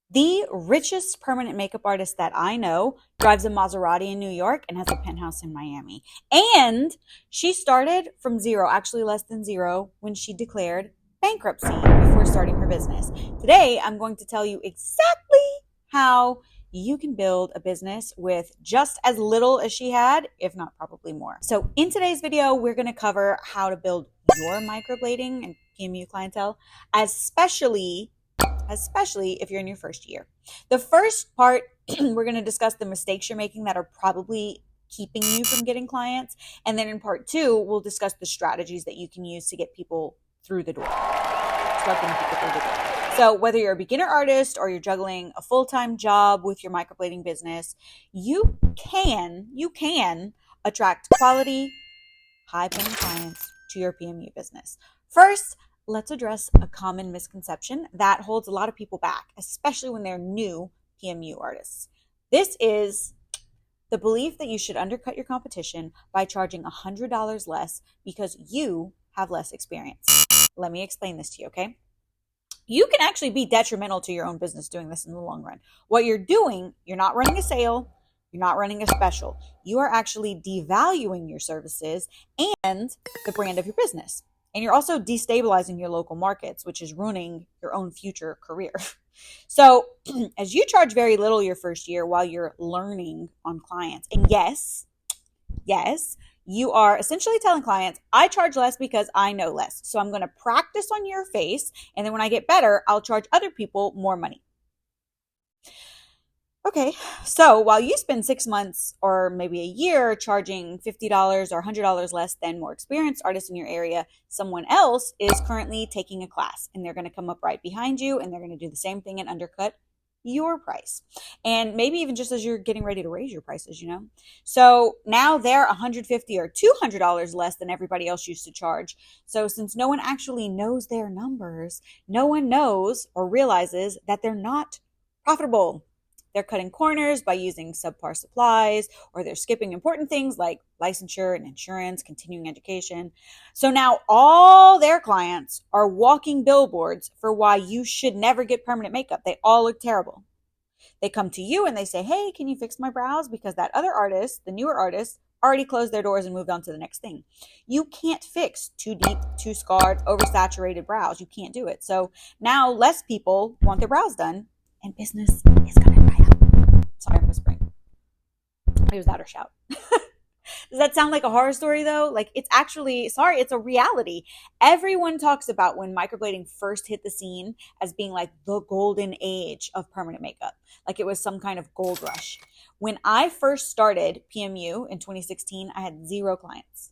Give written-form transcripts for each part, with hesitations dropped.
The richest permanent makeup artist that I know drives a Maserati in New York and has a penthouse in Miami. And she started from zero, actually less than zero, when she declared bankruptcy before starting her business. Today, I'm going to tell you exactly how you can build a business with just as little as she had, if not probably more. So, in today's video, we're going to cover how to build your microblading and PMU clientele, especially if you're in your first year. The first part, we're going to discuss the mistakes you're making that are probably keeping you from getting clients. And then in part two, we'll discuss the strategies that you can use to get people through the door. Start getting people through the door. So whether you're a beginner artist or you're juggling a full-time job with your microblading business, you can attract quality, high-paying clients to your PMU business. First, let's address a common misconception that holds a lot of people back, especially when they're new PMU artists. This is the belief that you should undercut your competition by charging $100 less because you have less experience. Let me explain this to you, okay? You can actually be detrimental to your own business doing this in the long run. What you're doing, you're not running a sale, you're not running a special. You are actually devaluing your services and the brand of your business. And you're also destabilizing your local markets, which is ruining your own future career. So as you charge very little your first year while you're learning on clients, and yes, you are essentially telling clients, I charge less because I know less. So I'm going to practice on your face. And then when I get better, I'll charge other people more money. Okay, so while you spend 6 months or maybe a year charging $50 or $100 less than more experienced artists in your area, someone else is currently taking a class and they're going to come up right behind you and they're going to do the same thing and undercut your price. And maybe even just as you're getting ready to raise your prices, So now they're $150 or $200 less than everybody else used to charge. So since no one actually knows their numbers, no one knows or realizes that they're not profitable. They're cutting corners by using subpar supplies, or they're skipping important things like licensure and insurance, continuing education. So now all their clients are walking billboards for why you should never get permanent makeup. They all look terrible. They come to you and they say, hey, can you fix my brows? Because that other artist, the newer artist, already closed their doors and moved on to the next thing. You can't fix too deep, too scarred, oversaturated brows. You can't do it. So now less people want their brows done and business is going to dry up. Sorry, I'm whispering. It was that or shout. Does that sound like a horror story though? Like it's actually, sorry, it's a reality. Everyone talks about when microblading first hit the scene as being like the golden age of permanent makeup. Like it was some kind of gold rush. When I first started PMU in 2016, I had 0 clients.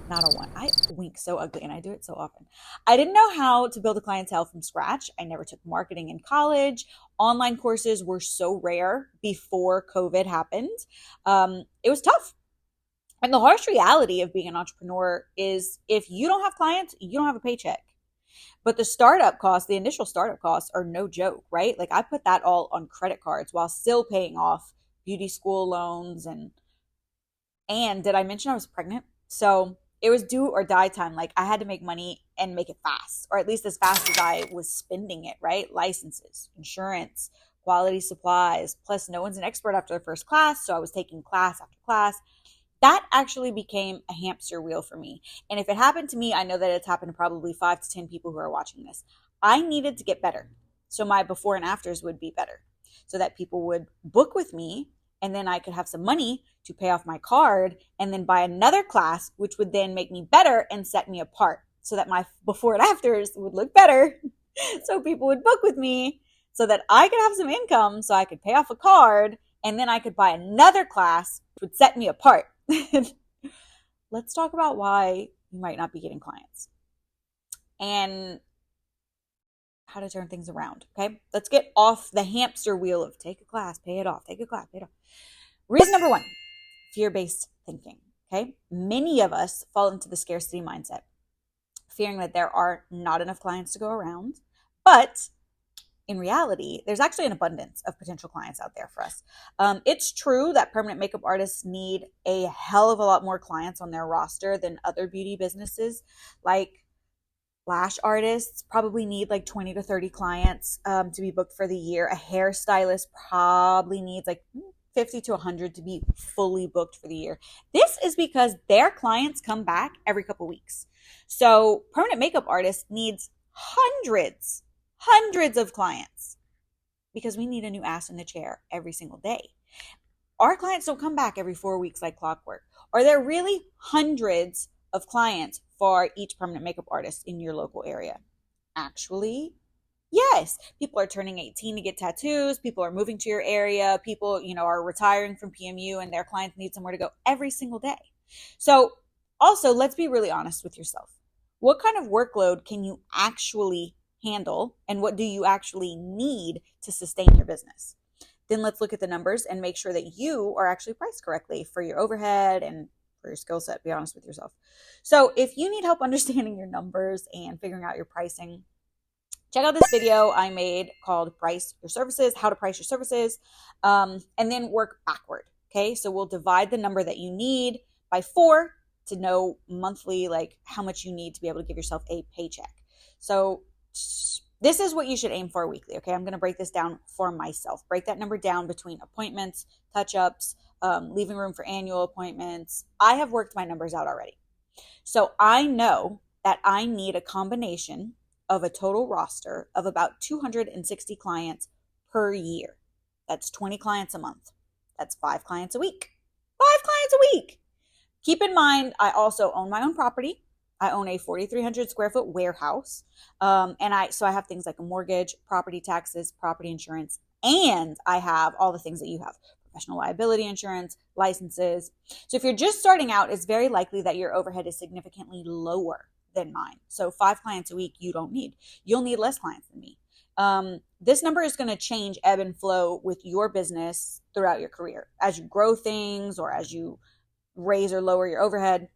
Not a one. I wink so ugly and I do it so often. I didn't know how to build a clientele from scratch. I never took marketing in college. Online courses were so rare before COVID happened. It was tough. And the harsh reality of being an entrepreneur is if you don't have clients, you don't have a paycheck. But the initial startup costs are no joke, right? Like I put that all on credit cards while still paying off beauty school loans. And did I mention I was pregnant? So it was do or die time. Like I had to make money and make it fast, or at least as fast as I was spending it, right? Licenses, insurance, quality supplies, plus no one's an expert after the first class. So I was taking class after class. That actually became a hamster wheel for me. And if it happened to me, I know that it's happened to probably 5 to 10 people who are watching this. I needed to get better. So my before and afters would be better so that people would book with me and then I could have some money to pay off my card and then buy another class, which would then make me better and set me apart so that my before and afters would look better. So people would book with me so that I could have some income so I could pay off a card and then I could buy another class, which would set me apart. Let's talk about why you might not be getting clients and how to turn things around. Okay. Let's get off the hamster wheel of take a class, pay it off, take a class, pay it off. Reason number 1, fear-based thinking. Okay. Many of us fall into the scarcity mindset, fearing that there are not enough clients to go around, but in reality, there's actually an abundance of potential clients out there for us. It's true that permanent makeup artists need a hell of a lot more clients on their roster than other beauty businesses. Like Lash artists probably need like 20 to 30 clients to be booked for the year. A hairstylist probably needs like 50 to 100 to be fully booked for the year. This is because their clients come back every couple weeks. So permanent makeup artists needs hundreds of clients because we need a new ass in the chair every single day. Our clients don't come back every 4 weeks like clockwork. Are there really hundreds of clients for each permanent makeup artist in your local area? Actually, yes. People are turning 18 to get tattoos. People are moving to your area. People, are retiring from PMU and their clients need somewhere to go every single day. So also, let's be really honest with yourself. What kind of workload can you actually handle, and what do you actually need to sustain your business? Then let's look at the numbers and make sure that you are actually priced correctly for your overhead and for your skill set. Be honest with yourself. So if you need help understanding your numbers and figuring out your pricing, check out this video I made called Price Your Services, how to price your services, and then work backward. Okay, so we'll divide the number that you need by 4 to know monthly, like how much you need to be able to give yourself a paycheck. So this is what you should aim for weekly. Okay, I'm going to break this down for myself. Break that number down between appointments, touch-ups, leaving room for annual appointments. I have worked my numbers out already. So I know that I need a combination of a total roster of about 260 clients per year. That's 20 clients a month. That's 5 clients a week. 5 clients a week. Keep in mind, I also own my own property. I own a 4,300 square foot warehouse. So I have things like a mortgage, property taxes, property insurance, and I have all the things that you have: professional liability insurance, licenses. So if you're just starting out, it's very likely that your overhead is significantly lower than mine. So 5 clients a week, you don't need. You'll need less clients than me. This number is going to change, ebb and flow with your business throughout your career. As you grow things or as you raise or lower your overhead,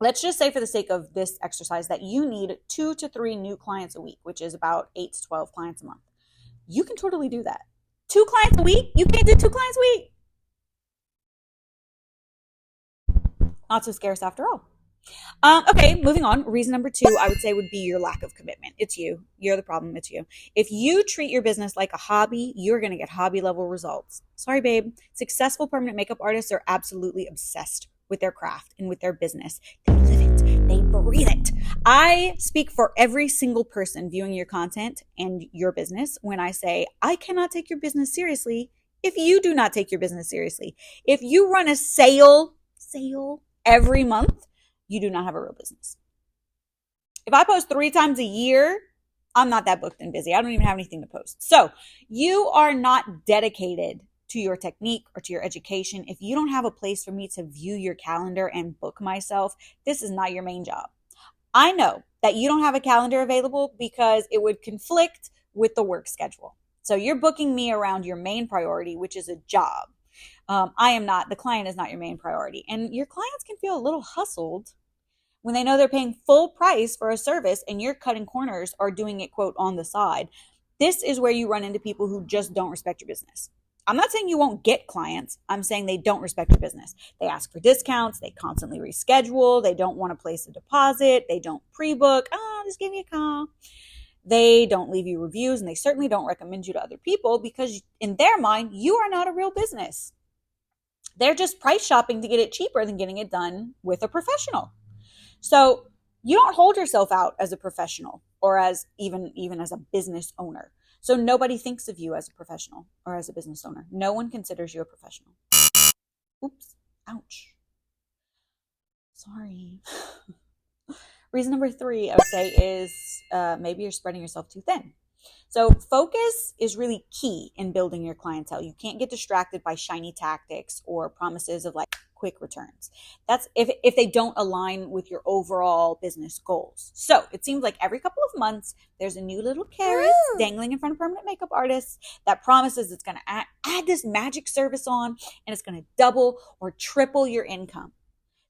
let's just say for the sake of this exercise that you need 2 to 3 new clients a week, which is about 8 to 12 clients a month. You can totally do that. 2 clients a week? You can't do 2 clients a week. Not so scarce after all. Okay, moving on. Reason number 2, I would say, would be your lack of commitment. It's you. You're the problem. It's you. If you treat your business like a hobby, you're going to get hobby level results. Sorry, babe. Successful permanent makeup artists are absolutely obsessed with their craft and with their business. They live it. They breathe it. I speak for every single person viewing your content and your business when I say, I cannot take your business seriously if you do not take your business seriously. If you run a sale every month, you do not have a real business. If I post 3 times a year, I'm not that booked and busy. I don't even have anything to post. So you are not dedicated to your technique or to your education. If you don't have a place for me to view your calendar and book myself, this is not your main job. I know that you don't have a calendar available because it would conflict with the work schedule. So you're booking me around your main priority, which is a job. The client is not your main priority. And your clients can feel a little hustled when they know they're paying full price for a service and you're cutting corners or doing it, quote, on the side. This is where you run into people who just don't respect your business. I'm not saying you won't get clients. I'm saying they don't respect your business. They ask for discounts. They constantly reschedule. They don't want to place a deposit. They don't pre-book. Just give me a call. They don't leave you reviews, and they certainly don't recommend you to other people because in their mind, you are not a real business. They're just price shopping to get it cheaper than getting it done with a professional. So you don't hold yourself out as a professional or as even as a business owner. So nobody thinks of you as a professional or as a business owner. No one considers you a professional. Oops. Ouch. Sorry. Reason number 3, I would say, is maybe you're spreading yourself too thin. So focus is really key in building your clientele. You can't get distracted by shiny tactics or promises of like quick returns. That's if they don't align with your overall business goals. So it seems like every couple of months, there's a new little carrot dangling in front of permanent makeup artists that promises it's going to add this magic service on and it's going to double or triple your income.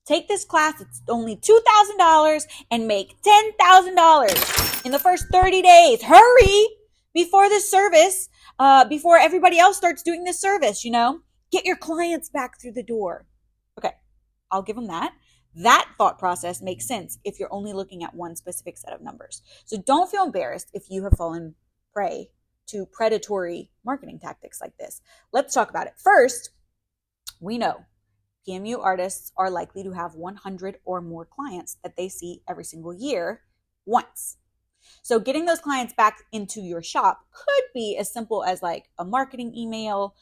Take this class, it's only $2,000 and make $10,000 in the first 30 days. Hurry before this service, before everybody else starts doing this service, Get your clients back through the door. Okay, I'll give them that. That thought process makes sense if you're only looking at one specific set of numbers. So don't feel embarrassed if you have fallen prey to predatory marketing tactics like this. Let's talk about it. First, we know PMU artists are likely to have 100 or more clients that they see every single year once. So getting those clients back into your shop could be as simple as like a marketing email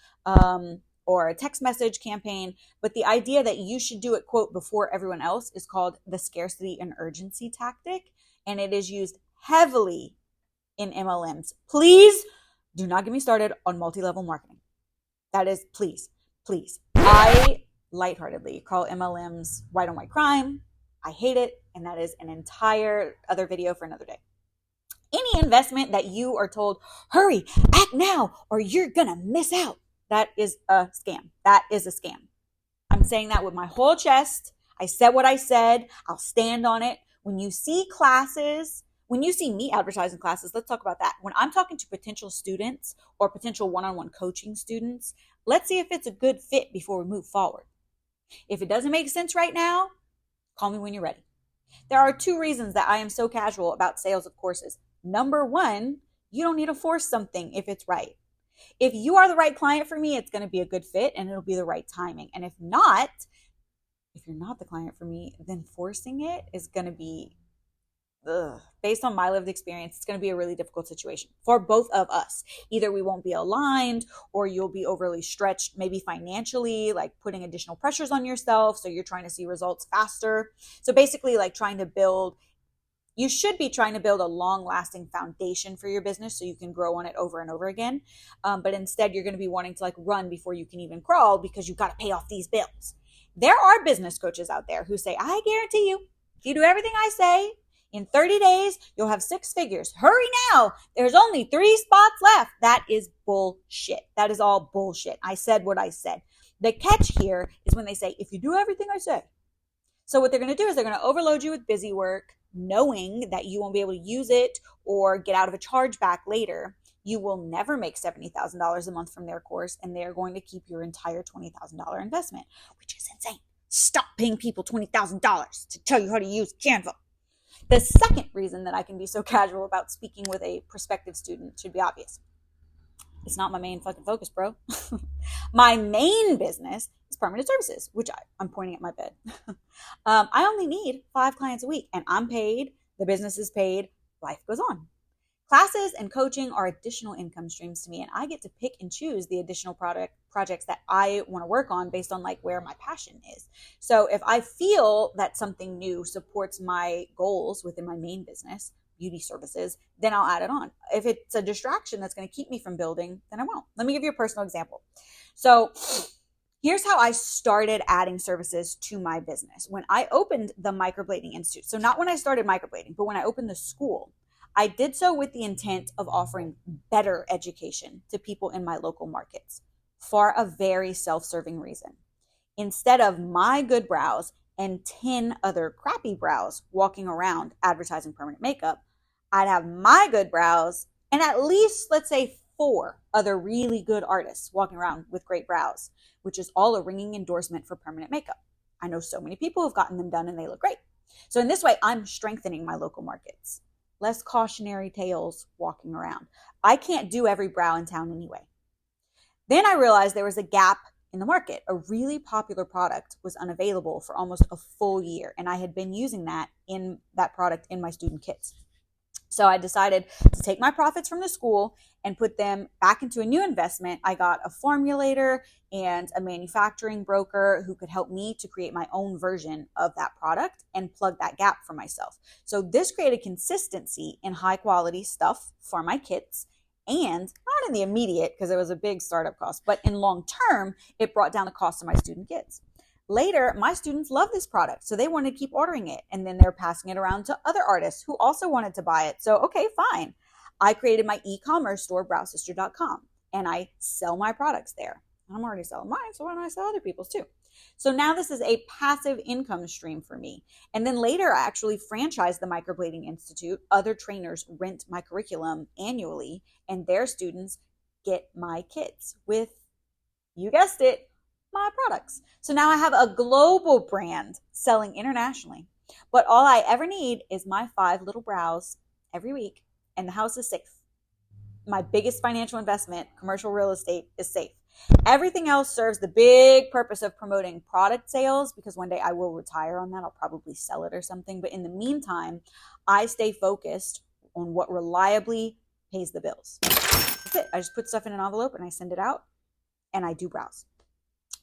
or a text message campaign. But the idea that you should do it, quote, before everyone else is called the scarcity and urgency tactic. And it is used heavily in MLMs. Please do not get me started on multi-level marketing. That is, please. I lightheartedly call MLMs white on white crime. I hate it. And that is an entire other video for another day. Any investment that you are told, hurry, act now, or you're going to miss out. That is a scam. That is a scam. I'm saying that with my whole chest. I said what I said. I'll stand on it. When you see classes, when you see me advertising classes, let's talk about that. When I'm talking to potential students or potential one-on-one coaching students, let's see if it's a good fit before we move forward. If it doesn't make sense right now, call me when you're ready. There are 2 reasons that I am so casual about sales of courses. Number 1, you don't need to force something if it's right. If you are the right client for me, it's going to be a good fit and it'll be the right timing. And if you're not the client for me, then forcing it is going to be, based on my lived experience, it's going to be a really difficult situation for both of us. Either we won't be aligned or you'll be overly stretched, maybe financially, like putting additional pressures on yourself. So you're trying to see results faster. So basically like you should be trying to build a long-lasting foundation for your business so you can grow on it over and over again. But instead, you're going to be wanting to like run before you can even crawl because you've got to pay off these bills. There are business coaches out there who say, I guarantee you, if you do everything I say, in 30 days, you'll have 6 figures. Hurry now. There's only 3 spots left. That is bullshit. That is all bullshit. I said what I said. The catch here is when they say, if you do everything I say. So what they're going to do is they're going to overload you with busy work, knowing that you won't be able to use it or get out of a chargeback later. You will never make $70,000 a month from their course, and they're going to keep your entire $20,000 investment, which is insane. Stop paying people $20,000 to tell you how to use Canva. The second reason that I can be so casual about speaking with a prospective student should be obvious. It's not my main fucking focus, bro. My main business is permanent services, which I'm pointing at my bed. I only need 5 clients a week, and I'm paid. The business is paid. Life goes on. Classes and coaching are additional income streams to me, and I get to pick and choose the additional projects that I want to work on based on like where my passion is. So if I feel that something new supports my goals within my main business, beauty services, then I'll add it on. If it's a distraction that's going to keep me from building, then I won't. Let me give you a personal example. So here's how I started adding services to my business. When I opened the Microblading Institute, so not when I started microblading, but when I opened the school, I did so with the intent of offering better education to people in my local markets for a very self-serving reason. Instead of my good brows and 10 other crappy brows walking around advertising permanent makeup, I'd have my good brows and at least, let's say, 4 other really good artists walking around with great brows, which is all a ringing endorsement for permanent makeup. I know so many people who've gotten them done and they look great. So in this way, I'm strengthening my local markets. Less cautionary tales walking around. I can't do every brow in town anyway. Then I realized there was a gap in the market. A really popular product was unavailable for almost a full year, and I had been using that product in my student kits. So I decided to take my profits from the school and put them back into a new investment. I got a formulator and a manufacturing broker who could help me to create my own version of that product and plug that gap for myself. So this created consistency in high quality stuff for my kits, and not in the immediate because it was a big startup cost, but in long term, it brought down the cost of my student kits. Later, my students love this product, so they wanted to keep ordering it. And then they're passing it around to other artists who also wanted to buy it. So, okay, fine. I created my e-commerce store, browsister.com, and I sell my products there. I'm already selling mine, so why don't I sell other people's too? So now this is a passive income stream for me. And then later, I actually franchised the Microblading Institute. Other trainers rent my curriculum annually, and their students get my kits with, you guessed it, my products. So now I have a global brand selling internationally. But all I ever need is my 5 little brows every week, and the house is safe. My biggest financial investment, commercial real estate, is safe. Everything else serves the big purpose of promoting product sales, because one day I will retire on that. I'll probably sell it or something. But in the meantime, I stay focused on what reliably pays the bills. That's it. I just put stuff in an envelope and I send it out, and I do brows.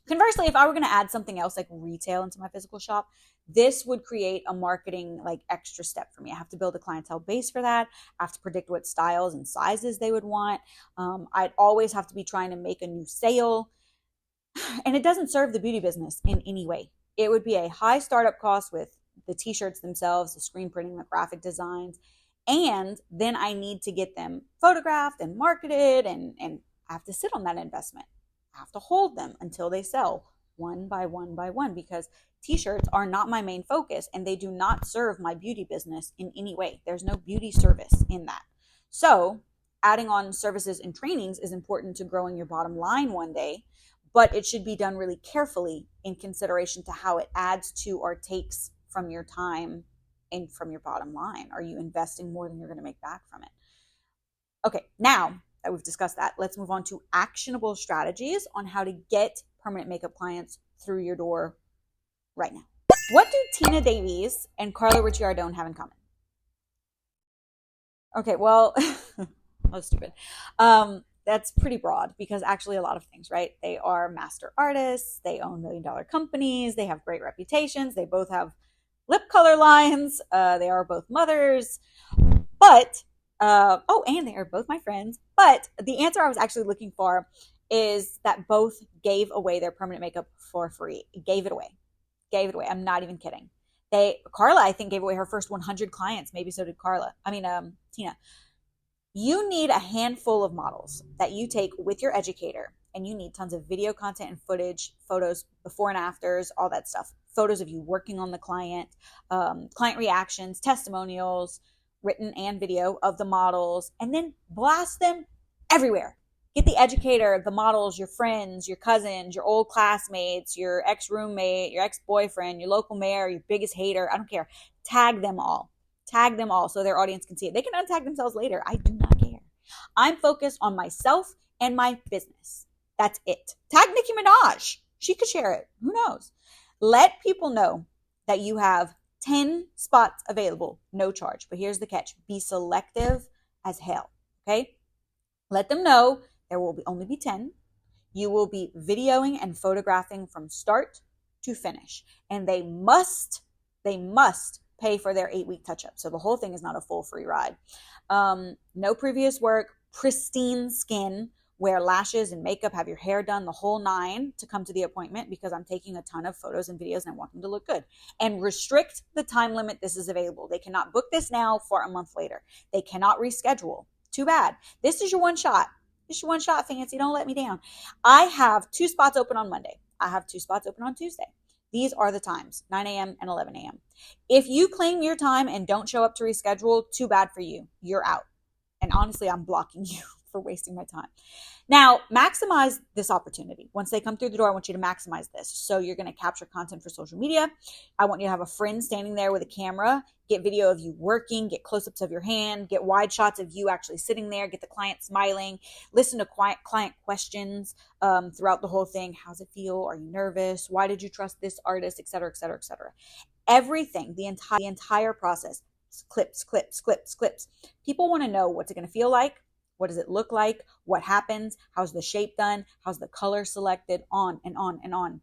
Conversely, if I were going to add something else like retail into my physical shop, this would create a marketing like extra step for me. I have to build a clientele base for that. I have to predict what styles and sizes they would want. I'd always have to be trying to make a new sale. And it doesn't serve the beauty business in any way. It would be a high startup cost with the t-shirts themselves, the screen printing, the graphic designs. And then I need to get them photographed and marketed, and I have to sit on that investment. I have to hold them until they sell one by one by one, because t-shirts are not my main focus and they do not serve my beauty business in any way. There's no beauty service in that. So adding on services and trainings is important to growing your bottom line one day, but it should be done really carefully in consideration to how it adds to or takes from your time and from your bottom line. Are you investing more than you're going to make back from it? Okay, now that we've discussed that, let's move on to actionable strategies on how to get permanent makeup clients through your door right now. What do Tina Davies and Carla Ricciardone have in common? Okay, well, that's stupid. That's pretty broad, because actually a lot of things, right? They are master artists, they own $1 million companies, they have great reputations, they both have lip color lines, they are both mothers, but and they are both my friends. But the answer I was actually looking for is that both gave away their permanent makeup for free. Gave it away. I'm not even kidding. Carla, I think, gave away her first 100 clients. Maybe so did Tina. You need a handful of models that you take with your educator, and you need tons of video content and footage, photos, before and afters, all that stuff. Photos of you working on the client, client reactions, testimonials, written and video of the models, and then blast them everywhere. Get the educator, the models, your friends, your cousins, your old classmates, your ex-roommate, your ex-boyfriend, your local mayor, your biggest hater. I don't care. Tag them all so their audience can see it. They can untag themselves later. I do not care. I'm focused on myself and my business. That's it. Tag Nicki Minaj. She could share it. Who knows? Let people know that you have 10 spots available, no charge. But here's the catch. Be selective as hell, okay? Let them know there will only be 10. You will be videoing and photographing from start to finish. And they must pay for their 8-week touch-up. So the whole thing is not a full free ride. No previous work, pristine skin, wear lashes and makeup, have your hair done, the whole 9 to come to the appointment, because I'm taking a ton of photos and videos and I want them to look good. And restrict the time limit this is available. They cannot book this now for a month later. They cannot reschedule. Too bad. This is your one shot. This is your one shot, Fancy. Don't let me down. I have 2 spots open on Monday. I have 2 spots open on Tuesday. These are the times, 9 a.m. and 11 a.m. If you claim your time and don't show up to reschedule, too bad for you. You're out. And honestly, I'm blocking you for wasting my time. Now, maximize this opportunity. Once they come through the door, I want you to maximize this. So you're going to capture content for social media. I want you to have a friend standing there with a camera, get video of you working, get close-ups of your hand, get wide shots of you actually sitting there, get the client smiling, listen to client questions throughout the whole thing. How's it feel? Are you nervous? Why did you trust this artist? Et cetera, et cetera, et cetera. Everything, the entire process, clips. People want to know what's it going to feel like. What does it look like? What happens? How's the shape done? How's the color selected? On and on and on.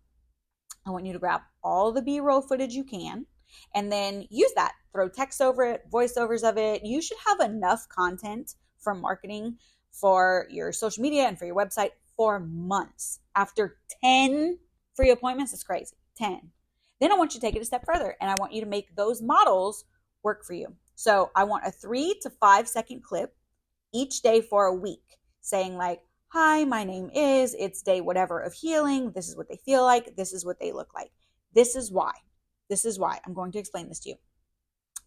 I want you to grab all the B-roll footage you can and then use that. Throw text over it, voiceovers of it. You should have enough content from marketing for your social media and for your website for months. After 10 free appointments, it's crazy. 10. Then I want you to take it a step further, and I want you to make those models work for you. So I want a 3 to 5 second clip each day for a week, saying like, hi, my name is, it's day whatever of healing. This is what they feel like. This is what they look like. This is why. I'm going to explain this to you.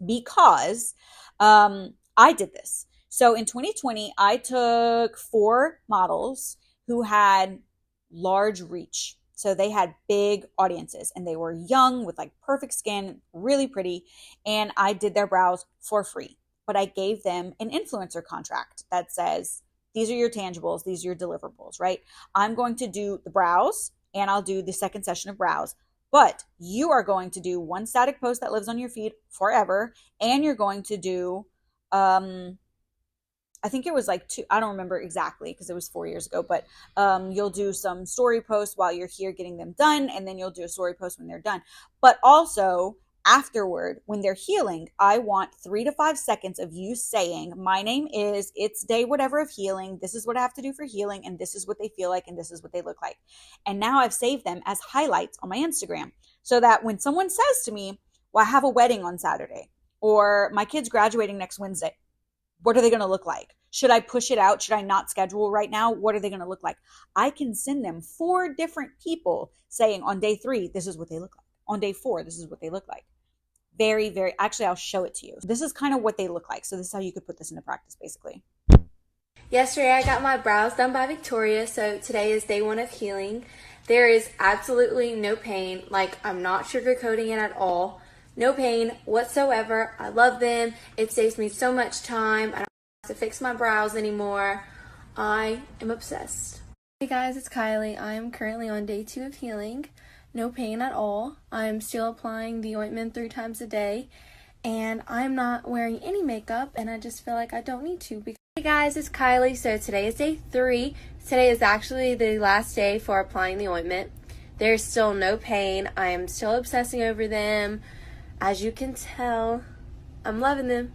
Because I did this. So in 2020, I took 4 models who had large reach. So they had big audiences and they were young with like perfect skin, really pretty. And I did their brows for free. But I gave them an influencer contract that says, these are your tangibles, these are your deliverables, right? I'm going to do the brows and I'll do the second session of brows. But you are going to do one static post that lives on your feed forever. And you're going to do, I think it was like two, I don't remember exactly because it was 4 years ago, but you'll do some story posts while you're here getting them done, and then you'll do a story post when they're done. But also afterward, when they're healing, I want 3 to 5 seconds of you saying, my name is, it's day whatever of healing, this is what I have to do for healing, and this is what they feel like, and this is what they look like. And now I've saved them as highlights on my Instagram so that when someone says to me, well, I have a wedding on Saturday, or my kid's graduating next Wednesday, what are they going to look like? Should I push it out? Should I not schedule right now? What are they going to look like? I can send them 4 different people saying on day 3, this is what they look like. On day 4, this is what they look like. Very, very, actually, I'll show it to you. This is kind of what they look like. So this is how you could put this into practice, basically. Yesterday, I got my brows done by Victoria, so today is day 1 of healing. There is absolutely no pain. Like, I'm not sugarcoating it at all. No pain whatsoever. I love them. It saves me so much time. I don't have to fix my brows anymore. I am obsessed. Hey guys, it's Kylie. I am currently on day 2 of healing. No pain at all. I'm still applying the ointment 3 times a day. And I'm not wearing any makeup, and I just feel like I don't need to. Hey guys, it's Kylie. So today is day 3. Today is actually the last day for applying the ointment. There's still no pain. I am still obsessing over them. As you can tell, I'm loving them.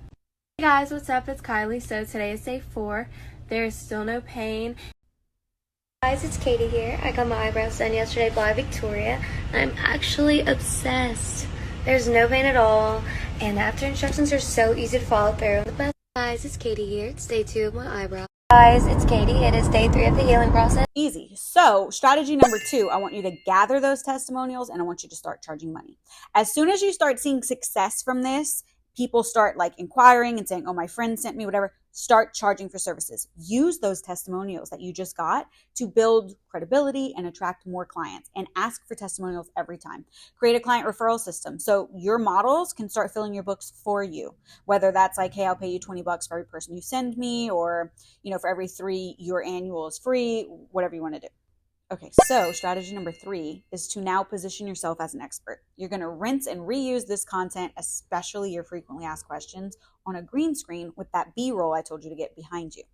Hey guys, what's up? It's Kylie. So today is day 4. There is still no pain. Hey guys, it's Katie here. I got my eyebrows done yesterday by Victoria. I'm actually obsessed. There's no pain at all, and the after instructions are so easy to follow through. Hey guys, it's Katie here. It's day 2 of my eyebrows. Guys, it's Katie. It is day 3 of the healing process. Easy. So strategy number 2, I want you to gather those testimonials and I want you to start charging money. As soon as you start seeing success from this, people start like inquiring and saying, oh, my friend sent me whatever, start charging for services. Use those testimonials that you just got to build credibility and attract more clients, and ask for testimonials every time. Create a client referral system so your models can start filling your books for you, whether that's like, hey, I'll pay you $20 for every person you send me, or, for every 3, your annual is free, whatever you want to do. Okay, so strategy number 3 is to now position yourself as an expert. You're going to rinse and reuse this content, especially your frequently asked questions, on a green screen with that B-roll I told you to get behind you.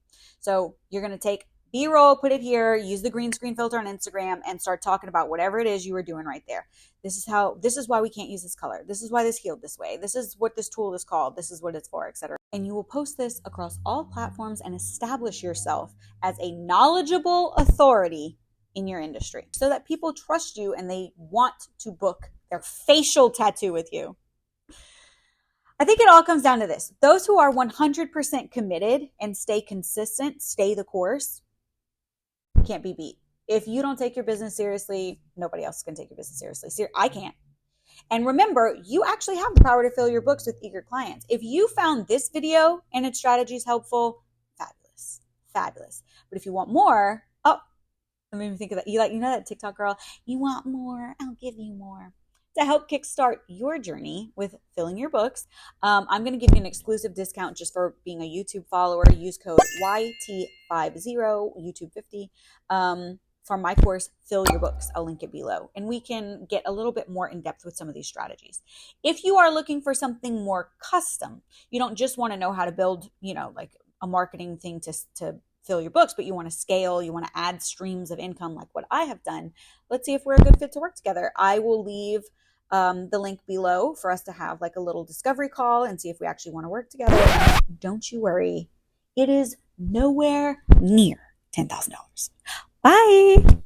So you're going to take B-roll, put it here, use the green screen filter on Instagram, and start talking about whatever it is you were doing right there. This is why we can't use this color. This is why this healed this way. This is what this tool is called. This is what it's for, etc. And you will post this across all platforms and establish yourself as a knowledgeable authority in your industry so that people trust you and they want to book their facial tattoo with you. I think it all comes down to this. Those who are 100% committed and stay consistent, stay the course, can't be beat. If you don't take your business seriously, nobody else can take your business seriously. I can't. And remember, you actually have the power to fill your books with eager clients. If you found this video and its strategies helpful, fabulous. But if you want more, I made me think of that. You know that TikTok girl? You want more? I'll give you more. To help kickstart your journey with filling your books, I'm going to give you an exclusive discount just for being a YouTube follower. Use code YT50, YouTube50, for my course, Fill Your Books. I'll link it below. And we can get a little bit more in depth with some of these strategies. If you are looking for something more custom, you don't just want to know how to build, like a marketing thing to fill your books, but you want to scale, you want to add streams of income like what I have done. Let's see if we're a good fit to work together. I will leave the link below for us to have like a little discovery call and see if we actually want to work together. Don't you worry. It is nowhere near $10,000. Bye.